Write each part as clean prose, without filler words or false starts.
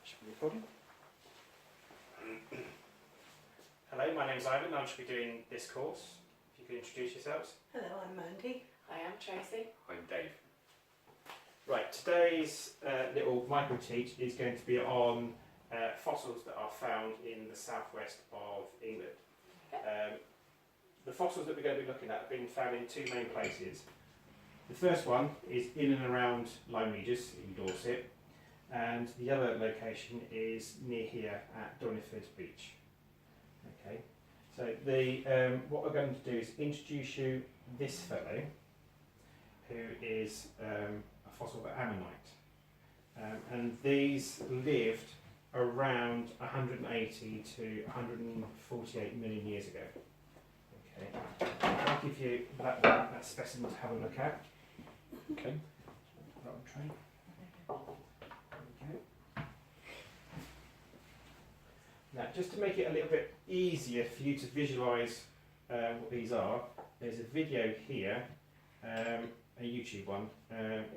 Should be recording. Hello, my name's Ivan. I should be doing this course. If you could introduce yourselves. Hello, I'm Mandy. I am Tracy. I'm Dave. Right, today's little micro teach is going to be on fossils that are found in the southwest of England. The fossils that we're going to be looking at have been found in two main places. The first one is in and around Lyme Regis in Dorset, and the other location is near here at Donniford Beach. Okay, so what we're going to do is introduce you this fellow, who is a fossil of ammonite, and these lived around 180 to 148 million years ago. Okay, I'll give you that specimen to have a look at. Okay. Put that on tray. There we go. Now, just to make it a little bit easier for you to visualise what these are, there's a video here, a YouTube one.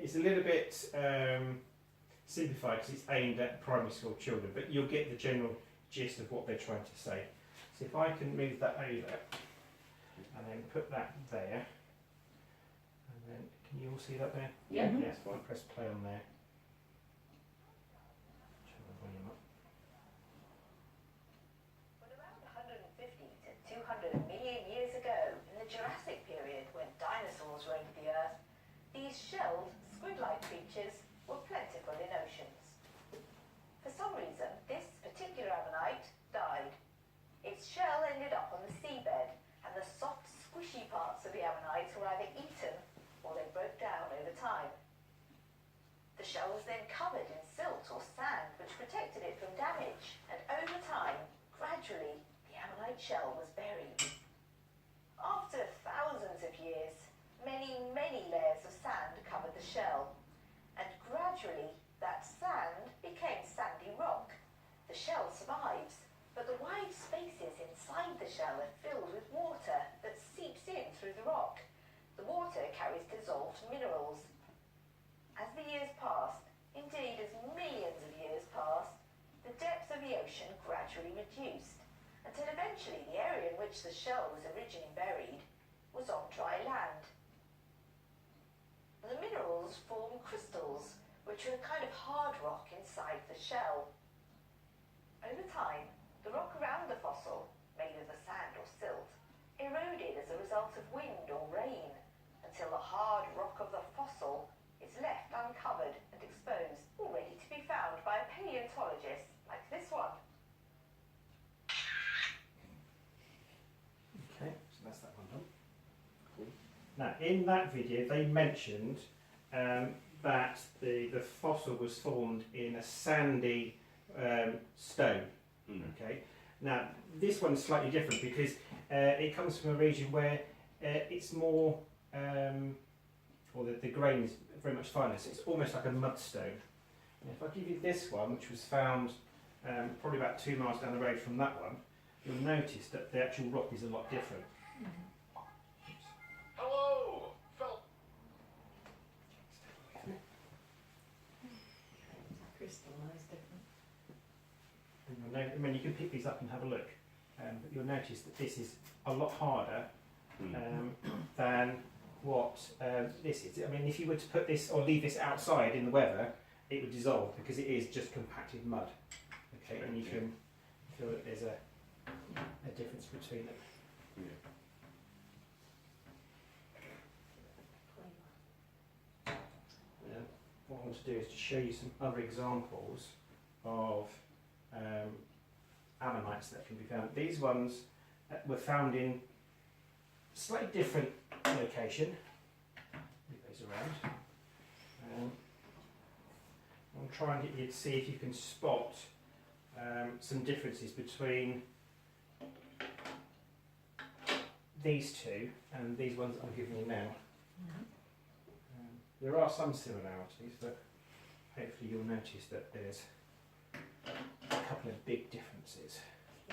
It's a little bit simplified because it's aimed at primary school children, but you'll get the general gist of what they're trying to say. So if I can move that over and then put that there, and then can you all see that there? Yeah. Yes, if I press play on there. Turn the volume up. But around 150 to 200 million years ago, in the Jurassic period when dinosaurs roamed the Earth, these shelled, squid-like creatures were plentiful in oceans. For some reason, this particular ammonite died. Its shell ended up on the seabed, and the soft, squishy parts of the ammonites were either eaten or they broke down over time. The shell was then covered in silt or sand, which protected it from damage, and over time, gradually, the ammonite shell was buried. After thousands of years, many, many layers of sand covered the shell, and gradually that sand became sandy rock. The shell survives, but the wide spaces inside the shell are filled with water that seeps in through the rock. The water carries dissolved minerals. As the years passed, indeed as millions of years passed, the depth of the ocean gradually reduced, until eventually the area in which the shell was originally buried was on dry land. The minerals form crystals, which are a kind of hard rock inside the shell. Over time, the rock around the fossil, made of the sand or silt, eroded as a result of wind or rain, until the hard rock of the fossil is left uncovered and exposed, all ready to be found by a paleontologist like this one. Okay, so that's that one done. Cool. Now, in that video, they mentioned that the fossil was formed in a sandy stone. Okay. Now, this one's slightly different because it comes from a region where it's more, or the grain is very much finer, so it's almost like a mudstone. And if I give you this one, which was found probably about 2 miles down the road from that one, you'll notice that the actual rock is a lot different. Hello, Phil. Crystallised different. And you'll I mean, you can pick these up and have a look, but you'll notice that this is a lot harder than what this is. I mean, if you were to put this or leave this outside in the weather, it would dissolve because it is just compacted mud. Okay, and you can feel that there's a difference between them. What I want to do is to show you some other examples of ammonites that can be found. These ones were found in a slightly different location. Move those around. I'll try and get you to see if you can spot some differences between these two and these ones that I'm giving you now. There are some similarities, but hopefully you'll notice that there's a couple of big differences.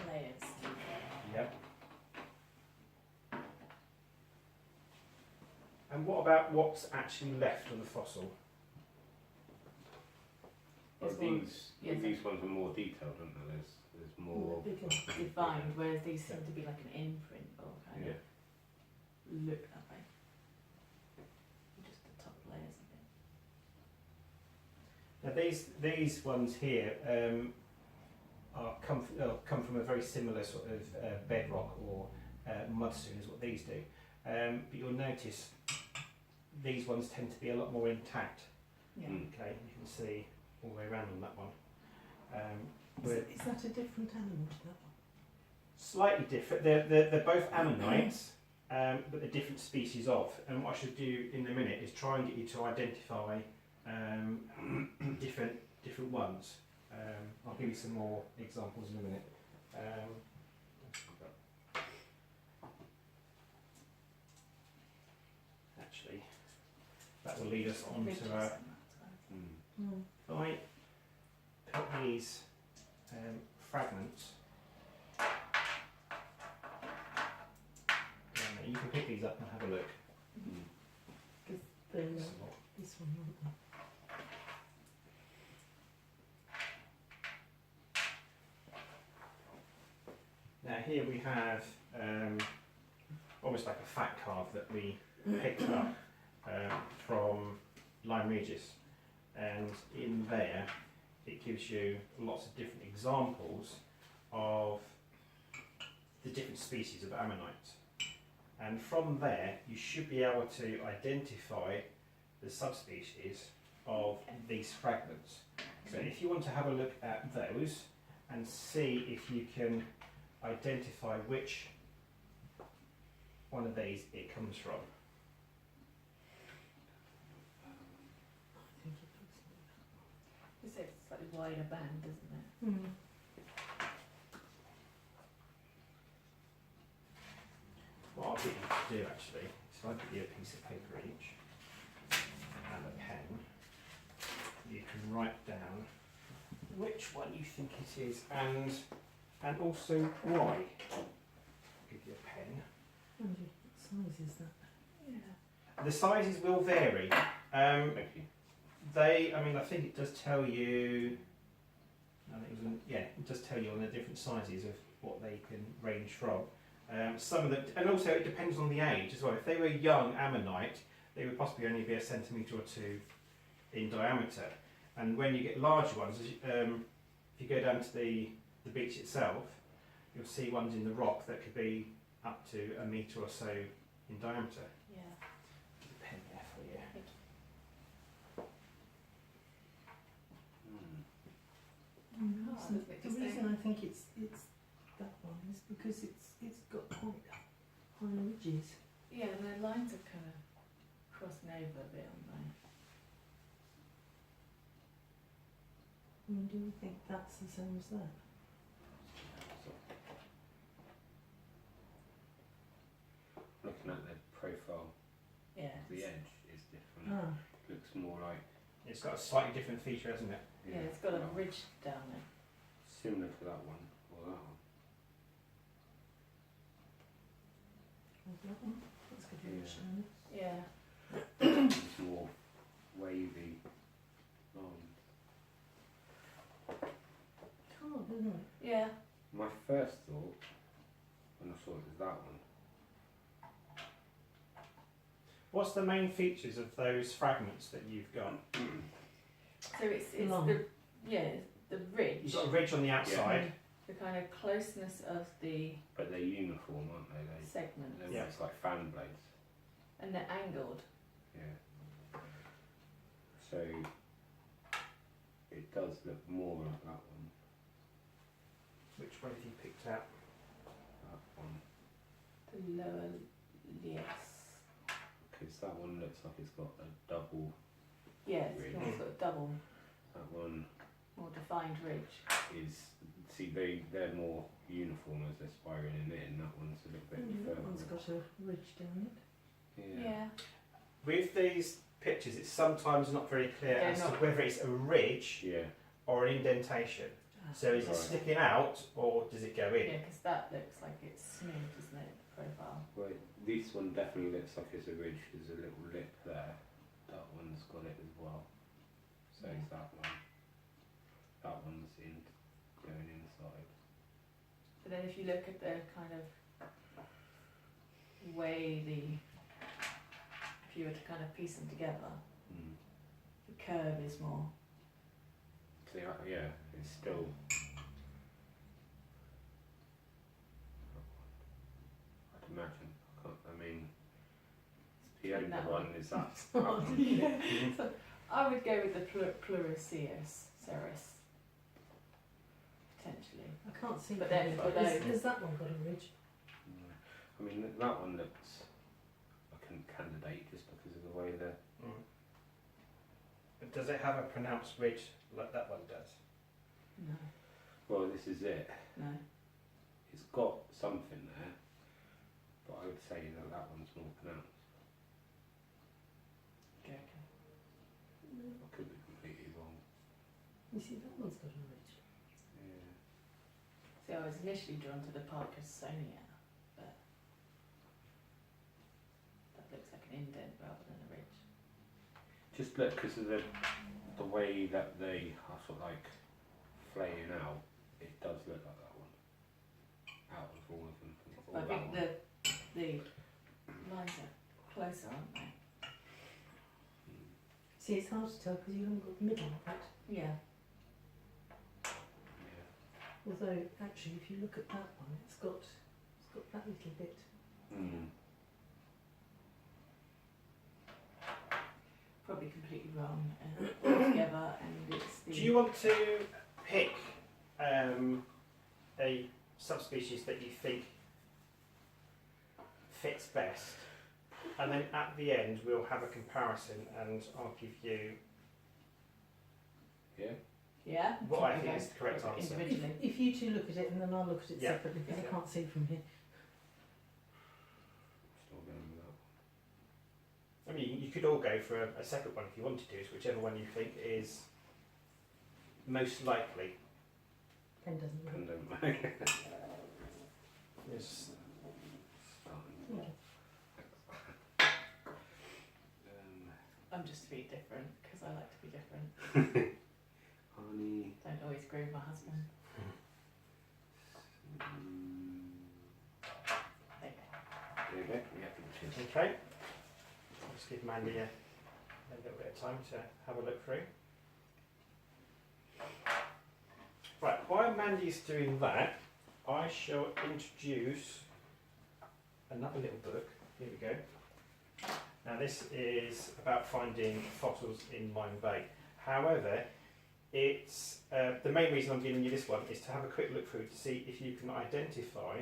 Layers. Yep. And what about what's actually left of the fossil? There's Yeah, these ones are more detailed, aren't they? There's more. bigger defined, whereas these seem to be like an imprint or kind Yeah. of look that way. Just the top layers of it. Now these ones here come from a very similar sort of bedrock or mudstone as what these do. But you'll notice these ones tend to be a lot more intact. Yeah. Okay, you can see all the way around on that one. Is that a different animal to that one? Slightly different. They're both ammonites, but they're different species of. And what I should do in a minute is try and get you to identify different ones. I'll give you some more examples in a minute. Actually, that will lead us on Ridges to and our. that as well. Mm. If I put these fragments down there, you can pick these up and have a look. Mm. They're So, this one, aren't they? now here we have almost like a fat carve that we picked up from Lyme Regis, and in there it gives you lots of different examples of the different species of ammonites, and from there you should be able to identify the subspecies of these fragments. So if you want to have a look at those and see if you can identify which one of these it comes from. I think it looks like It's a slightly wider band, isn't it? that. Mm. What I'll get you to do actually is if I give you a piece of paper each and a pen, you can write down which one you think it is and also why. I'll give you a pen. What size is that? Yeah. The sizes will vary. Thank you. I think it does tell you. It does tell you on the different sizes of what they can range from. Some of them, and also it depends on the age as well. If they were young ammonite, they would possibly only be a centimetre or two in diameter. And when you get larger ones, if you go down to the beach itself, you'll see ones in the rock that could be up to a metre or so in diameter. Yeah. There's a pen there for you. Mm. Oh, So look at the just reason I think it's that one is because it's got quite high ridges. Yeah, and the lines are kind of crossing over a bit, aren't they? Do you think that's the same as that? Looking at the profile, Yeah. the edge is different. Ah, Looks more like It's got a slightly different feature, hasn't it? Yeah, it's got a well, ridge down there. similar to that one or that one. like that one. That's got a Yeah. ridge on it. Yeah. It's more wavy lines. It's hard, isn't it? Yeah. My first thought when I saw it was that one. What's the main features of those fragments that you've got? So it's Long. the ridge, You've got a ridge on the outside. the kind of closeness of the But they're uniform, aren't they? segments, They're Yeah. almost like fan blades. and they're angled. Yeah. So it does look more like that one. Which one have you picked out? That one. The lower lias. Because that one looks like it's got a double. Yeah, it's Ridge. got a double, That one more defined ridge. is, see, they're more uniform as they're spiraling in. That one's a little bit That further. one's got a ridge down it. Yeah. With these pictures, it's sometimes not very clear They're as to not- whether it's a ridge Yeah. or an indentation. Ah, So is it Right. sticking out or does it go Yeah, in? because that looks like it's smooth, doesn't it? The profile. Well, this one definitely looks like it's a ridge. There's a little lip there. That one's got it as well. So is that one. in going inside. But then if you look at the kind of way if you were to kind of piece them together, Mm. the curve is more. So yeah, it's still. I'd imagine. I mean, the Between older that one is that. Yeah. So I would go with the Pleuroceus ceres. Potentially. I can't see. But from then here, below- has that one got a ridge? I mean, that one looks like a candidate just because of the way the. But does it have a pronounced ridge like that one does? No. Well, this is it. No. It's got something there, but I would say that that one's more pronounced. Okay. I could be completely wrong. You see, that one's got a ridge. Yeah. See, I was initially drawn to the Parkinsonia, but that looks like an indent rather than a ridge. Just look, because of the way that they are sort of like flaying out, it does look like that one. Out of all of them. Or I that think one. the lines are closer, aren't they? See, it's hard to tell because you haven't got the middle of it. Yeah. Yeah. Although, actually, if you look at that one, it's got that little bit. Mm. Probably completely wrong altogether, and it's the. Do you want to pick a subspecies that you think fits best, and then at the end we'll have a comparison, and I'll give you Yeah. Yeah. what I Okay. think is the correct answer. Individually. If you two look at it and then I'll look at it Yeah. separately because Yeah. I can't see from here. Still going with that one. I mean, you could all go for a separate one if you wanted to, it's whichever one you think is most likely. Pen doesn't work. And then Yes. Yeah. I'm just to be different because I like to be different. Honey. Don't always agree with my husband. There you go. There you go. Yeah. Cheers. Okay. I'll just give Mandy a little bit of time to have a look through. Right, while Mandy's doing that, I shall introduce another little book. Here we go. Now this is about finding fossils in Mine Bay. However, it's the main reason I'm giving you this one is to have a quick look through to see if you can identify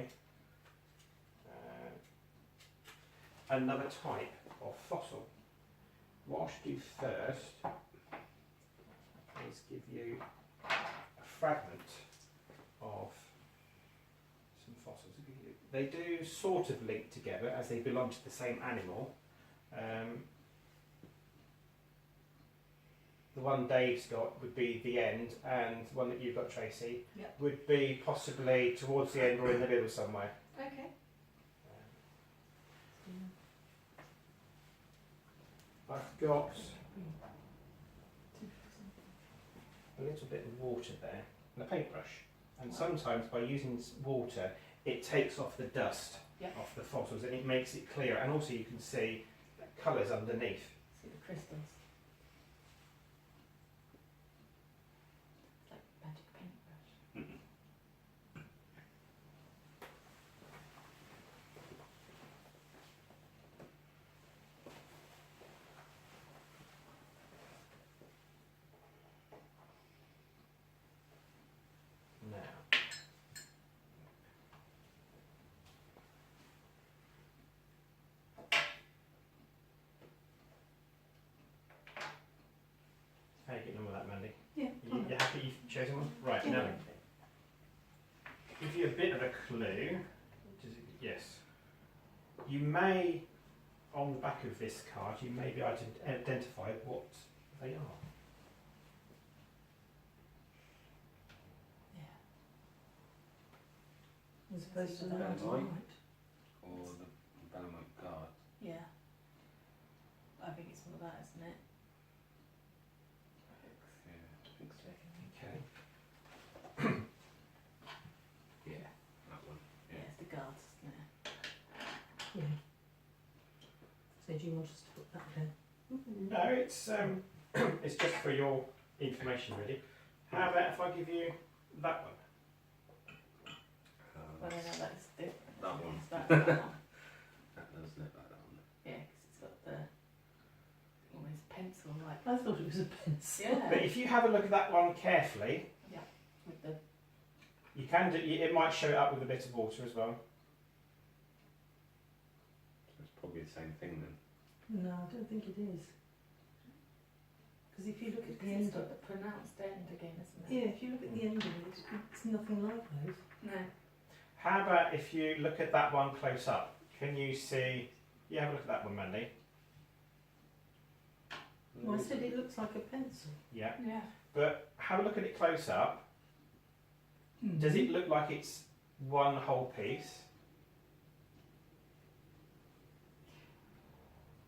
another type of fossil. What I should do first is give you a fragment of some fossils. They do sort of link together as they belong to the same animal. The one Dave's got would be the end, and the one that you've got, Tracy, Yep. would be possibly towards the end or in the middle somewhere. Okay. I've got a little bit of water there and a paintbrush, and sometimes by using water it takes off the dust Yep. off the fossils and it makes it clearer, and also you can see colours underneath. See the crystals. It's like magic paintbrush. Now, how are you getting on with that, Mandy? Yeah. You happy you've chosen one? Right, now, give you a bit of a clue. Yes. You may, on the back of this card, you may be able to identify what they are. Yeah. As opposed to the Belemnite. left and right. Or the Belemnite guard. Yeah. I think it's one of that, isn't it? Yeah, I think so. Okay. do you want us to put that down? No, it's it's just for your information, really. How about if I give you that one? Well, I know that's different. That one. It's that one. That does look like that one. Yeah, because it's got the almost pencil like. I thought it was a pencil. Yeah. But if you have a look at that one carefully, With the you can do. It might show it up with a bit of water as well. So it's probably the same thing then. No, I don't think it is. Because if you look at the it's end of got the pronounced end again, isn't it? yeah, if you look at the end of it, it's nothing like those. No. How about if you look at that one close up? Can you see? Yeah, have a look at that one, Mandy. Well, I said it looks like a pencil. Yeah, Yeah. but have a look at it close up. Does it look like it's one whole piece?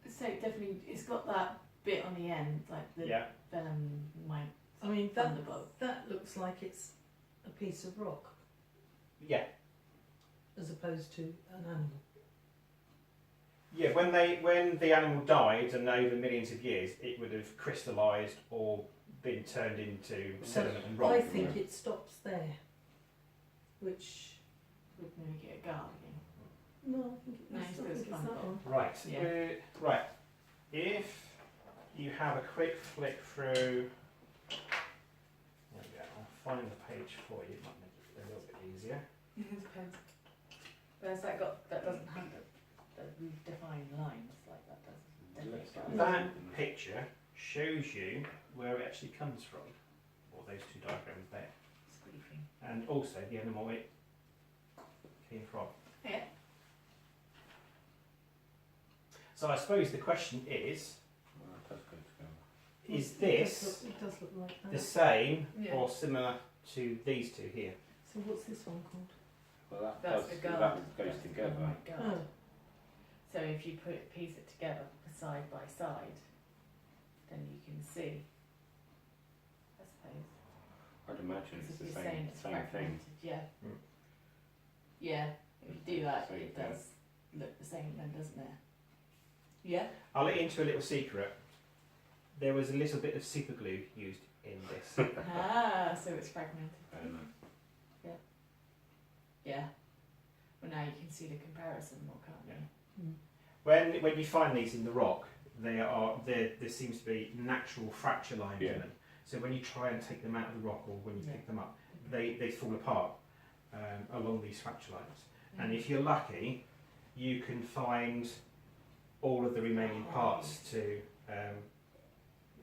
So it definitely, it's got that bit on the end, like the Yeah. vellum might I mean, that thunderbolt. that looks like it's a piece of rock Yeah. as opposed to an animal. Yeah, when the animal died and over millions of years, it would have crystallised or been turned into sediment and rock. I think it stops there, which Would make it a guard again. no, I think No, I it's still got think it's fun that bit. one. Right. Yeah. Right. If you have a quick flick through, there we go. I'll find the page for you. It might make it a little bit easier. It depends. Where's that got? That doesn't have the defined lines like that does. Looks Definitely like does. That picture shows you where it actually comes from, or those two diagrams there, Squeaking. and also the animal it came from. Yeah. So I suppose the question is: Well, that does go together. is It this does look like that. the same Yeah. or similar to these two here? So what's this one called? Well, that That's does. the guard. That goes That's the together. Vellumite guard. Oh, So if you piece it together side by side, then you can see. I suppose. I'd imagine Because it's if the you're saying same it's same thing. fragmented, yeah. Mm. Yeah. If you do that, Same it thing. does look the same then, doesn't it? Yeah. I'll let you into a little secret. There was a little bit of super glue used in this. Ah, so it's fragmented. I don't know. Yeah. Well, now you can see the comparison more, can't you? When you find these in the rock, there seems to be natural fracture lines Yeah. in them. So when you try and take them out of the rock or when you Yeah. pick them up, they fall apart along these fracture lines. Mm. And if you're lucky, you can find all of the remaining parts to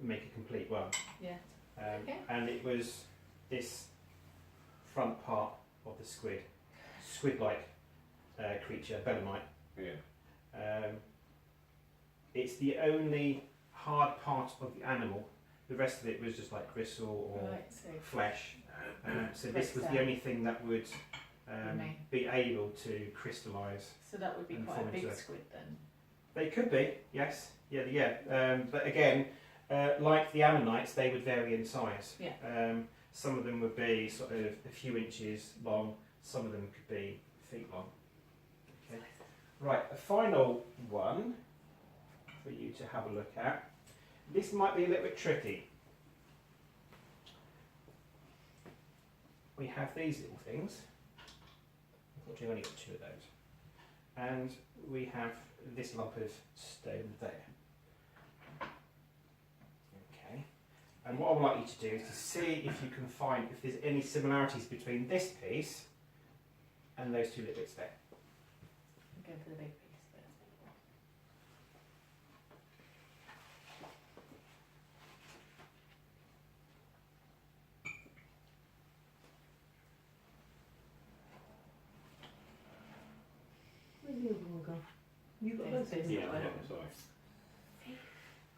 make a complete one. Yeah. Okay. And it was this front part of the squid-like creature, Belemite. Yeah. It's the only hard part of the animal. The rest of it was just like gristle or Right, so flesh. So this was Breaks the down. only thing that would Remain. be able to crystallise. So that would be And quite a form into big a- squid then. They could be, yes, yeah. But again, like the ammonites, they would vary in size. Yeah. Some of them would be sort of a few inches long. Some of them could be feet long. Okay. Right, a final one for you to have a look at. This might be a little bit tricky. We have these little things. Unfortunately, I've only got two of those. And we have this lump of stone there. Okay. And what I would like you to do is to see if you can find if there's any similarities between this piece and those two little bits there. I'm going for the big piece first. where's the other one gone? You got There's those in this. there? Yeah. I Yeah. don't- Sorry.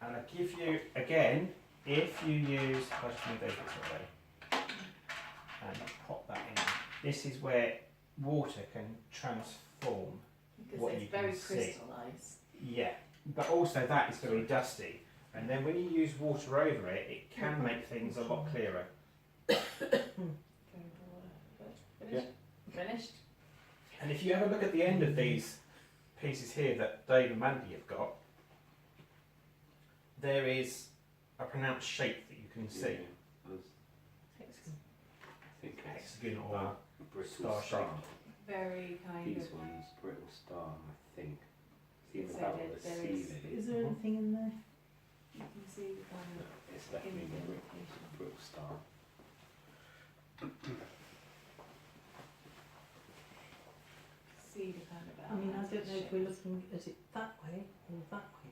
And I give you, again, if you use, I'll just move those bits away and pop that in. This is where water can transform. Because What it's you can very see. crystallised. Yeah, but also that is very dusty. And then when you use water over it, it can make things a lot clearer. Going for water. But finished? Finished? And if you have a look at the end of these pieces here that Dave and Mandy have got, there is a pronounced shape that you can see. Yeah, I think it's Hexagon or that brittle star star. shaped. Very kind These of. ones, brittle star, I think. It's either So that or there- the there sea is- lily. Is there anything in there? You can see the kind of It's definitely the indentation. brittle star. See the kind of. I mean, I outlines don't of know if shape. we're looking at it that way or that way.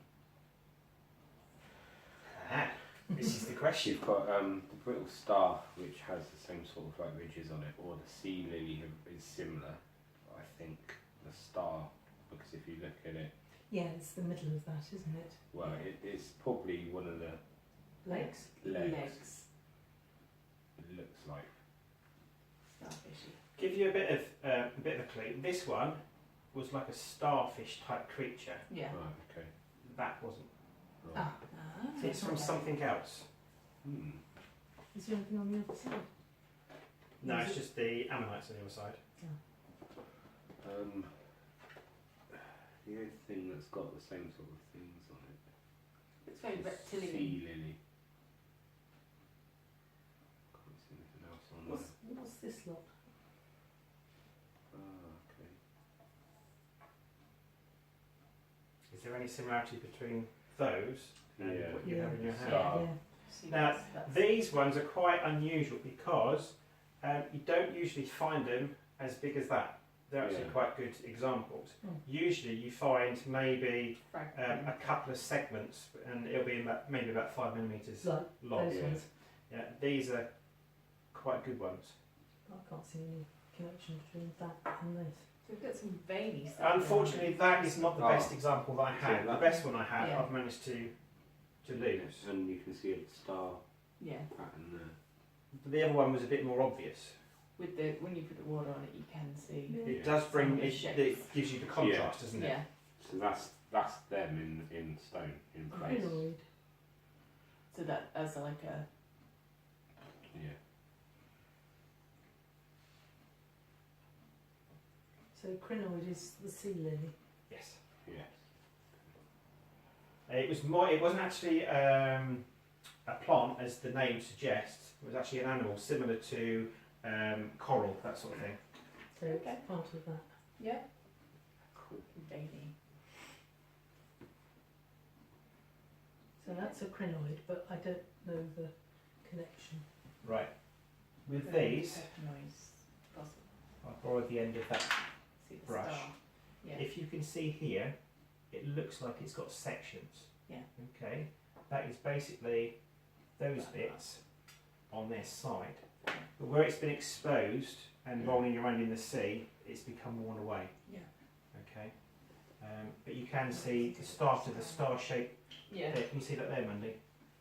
Ah, this is the question. You've got the brittle star, which has the same sort of like ridges on it, or the sea lily is similar. I think the star, because if you look at it, Yeah, it's the middle of that, isn't it? well, it's probably one of the Legs. legs. It looks like. Starfishy. Give you a bit of a clue. This one was like a starfish type creature. Yeah. Right, okay. That wasn't. Right. Ah, It's from something else. Hmm. is there anything on the other side? No, Is it's it- just the ammonites on the other side. The only thing that's got the same sort of things on it. It's very is reptilian. Sea lily. Can't see anything else on What's this lot? there. Ah, okay. Is there any similarity between those and Yeah. what you have in your hand? Star. Yeah. See, Now, that's These ones are quite unusual because you don't usually find them as big as that. They're actually Yeah. quite good examples. Mm. Usually you find maybe fragment. a couple of segments and it'll be maybe about 5 millimetres Like long. those Yeah. ones. Yeah, these are quite good ones. I can't see any connection between that and this. So we've got some veiny stuff. Unfortunately, that is not the Oh. best example that I had. Yeah, The that- best one I had, Yeah. I've managed to lose. And you can see a star Yeah. pattern there. The other one was a bit more obvious. With the when you put the water on it, you can see. Yeah. It does bring Some of the it shapes. gives you the contrast, doesn't it? Yeah. So that's them in stone, in place. Crinoid. So that as like a Yeah. So crinoid is the sea lily. Yes. Yes. It was more. It wasn't actually a plant, as the name suggests. It was actually an animal similar to coral, that sort of thing. So Okay. it's part of that. yeah Cool. veiny. So that's a crinoid, but I don't know the connection. Right. With these, Noise. Possible. I'll borrow the end of that. See the Brush. star. Yeah. If you can see here, it looks like it's got sections. Yeah. Okay. That is basically those Like that. bits on their side. But where it's been exposed and rolling around in the sea, it's become worn away. Yeah. Okay. But you can see the start of the star shape. Yeah. There, can you see that there, Mandy?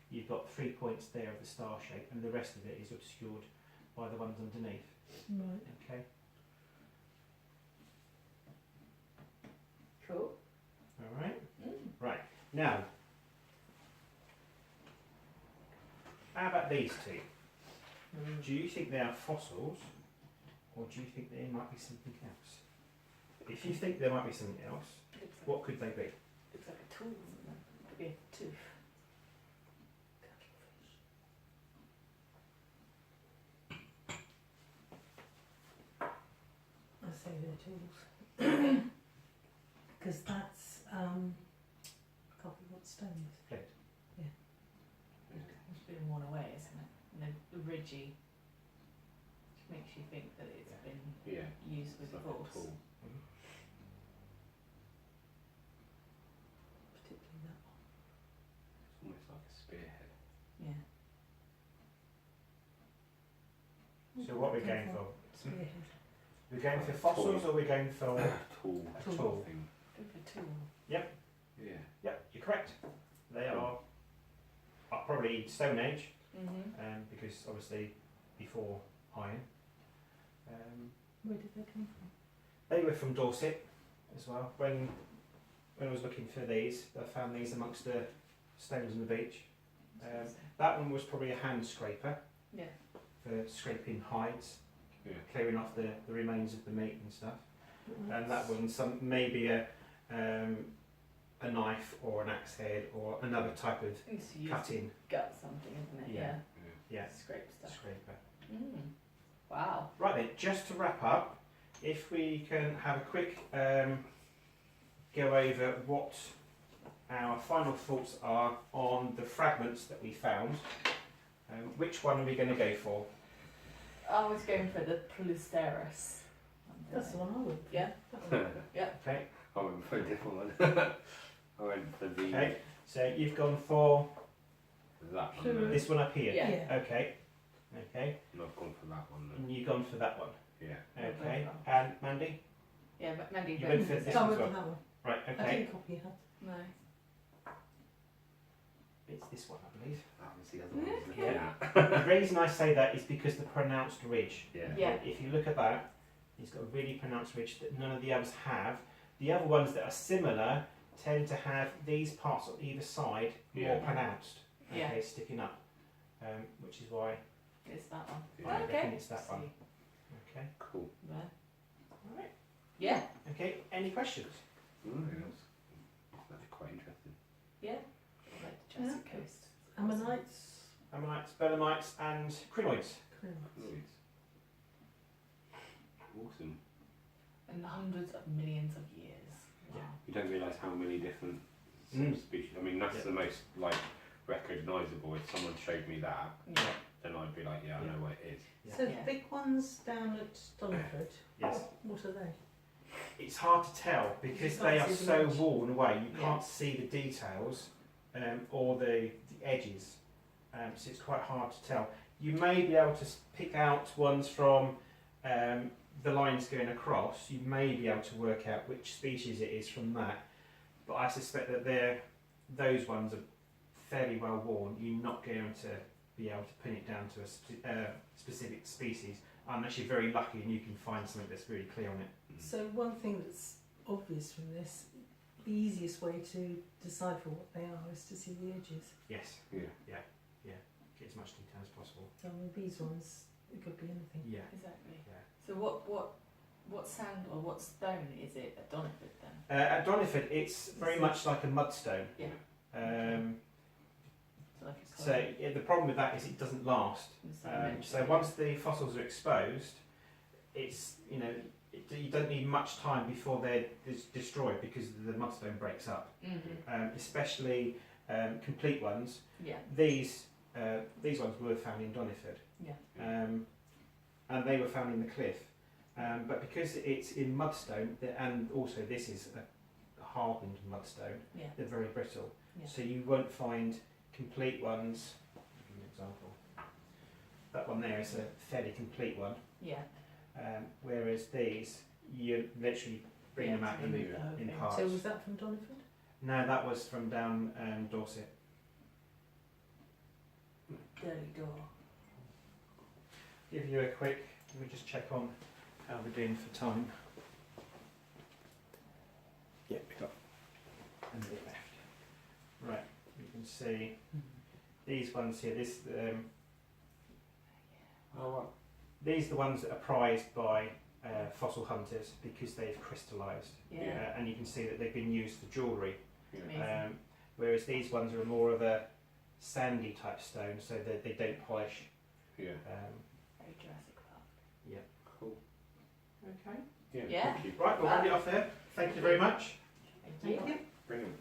You've got 3 points there of the star shape, and the rest of it is obscured by the ones underneath. Right. Okay. Cool. All right. Mm. Right. Now, how about these two? Do you think they are fossils, or do you think there might be something else? If you think there might be something else, Looks like, what could they be? looks like a tool. Doesn't it? Could be a tooth. I say they're tools. Because that's, I can't think what stone is. Flint. It's been worn away, isn't it? And then the ridgy, which makes you think that it's Yeah. been Yeah. used with It's like a force. tool. Particularly that one. It's almost like a spearhead. Yeah. So what we're Came going from for? Spearhead. We're going for fossils, or we're going for? Tool. A Tool. tool. Thing. Go for tool. Yeah. Yep, you're correct. They are probably Stone Age, Mm-hmm. because obviously before iron. Where did they come from? They were from Dorset as well. When I was looking for these, I found these amongst the stones on the beach. That one was probably a hand scraper Yeah. for scraping hides, Yeah. clearing off the remains of the meat and stuff. But And that that's- one, maybe a a knife or an axe head or another type of It's used cut to in gut something, isn't it? Yeah. Yeah. yeah, Scrape stuff. scraper. Mm. Wow. Right then, just to wrap up, if we can have a quick go over what our final thoughts are on the fragments that we found. Which one are we going to go for? I was going for the Plusteris. That's the one I went for. Yeah. Okay, I went for a different one. I went for the okay. So you've gone for that one. Sure. this one up here. Yeah. Yeah. Okay, okay. And I've gone for that one. Then. And you've gone for that one. Yeah. Okay. And Mandy, Yeah, but Mandy, you went for but this So I one as went for well. that one. Right. I Okay. didn't copy her. no. It's this one, I believe. That was the other one. I was looking Yeah. at. The reason I say that is because the pronounced ridge. Yeah. Yeah. If you look at that, it's got a really pronounced ridge that none of the others have. The other ones that are similar tend to have these parts on either side more Yeah. pronounced, Yeah. okay, sticking up, which is why It's that one. Yeah. I Okay. reckon it's that one. See. Okay. Cool. There. Alright. Yeah. Okay. Any questions? That's quite interesting. Yeah. Like the Jurassic Coast. Ammonites. Ammonites, belemnites, and crinoids. Nice. Awesome. And hundreds of millions of years. Wow. You don't realise how many different Mm. species. I mean, that's Yeah. the most like recognisable. If someone showed me that, Yeah. then I'd be like, yeah, I Yeah. know what it is. Yeah. So Yeah. the big ones down at Doniford, Yes. what are they? It's hard to tell because You they can't are see the so edge. worn away. You Yeah. can't see the details or the edges, so it's quite hard to tell. You may be able to pick out ones from the lines going across. You may be able to work out which species it is from that, but I suspect that those ones are fairly well worn. You're not going to be able to pin it down to a specific species unless you're very lucky and you can find something that's really clear on it. So one thing that's obvious from this, the easiest way to decide for what they are is to see the edges. Yes. Yeah. Get as much detail as possible. So with these ones, it could be anything. Yeah. Exactly. Yeah. So what sand or what stone is it at Doniford then? At Doniford, it's very much like a mudstone. Yeah. So like a So yeah, the problem with that is it doesn't last. So once the fossils are exposed, it's you don't need much time before they're destroyed because the mudstone breaks up. Mm-hmm. Especially complete ones. Yeah. These ones were found in Doniford. Yeah. And they were found in the cliff. But because it's in mudstone, and also this is a hardened mudstone, Yeah. they're very brittle. Yeah. So you won't find complete ones. I'll give you an example. That one there is a fairly complete one, Yeah. whereas these, you literally bring Yeah, them out to in, remove the whole in thing. parts. So was that from Doniford? No, that was from down Dorset. Dirty door. Give you a quick, let me just check on how we're doing for time. Yeah, we've got a minute left. Right, you can see these ones here. These are the ones that are prized by fossil hunters because they've crystallised, Yeah. and you can see that they've been used for jewellery. Amazing. Whereas these ones are more of a sandy type stone, so that they don't polish. Yeah. Very Jurassic Park. Cool. Okay. Yeah. Yeah. Thank you. Right, we'll round it off there. Thank you very much. Thank you. Thank you. Brilliant.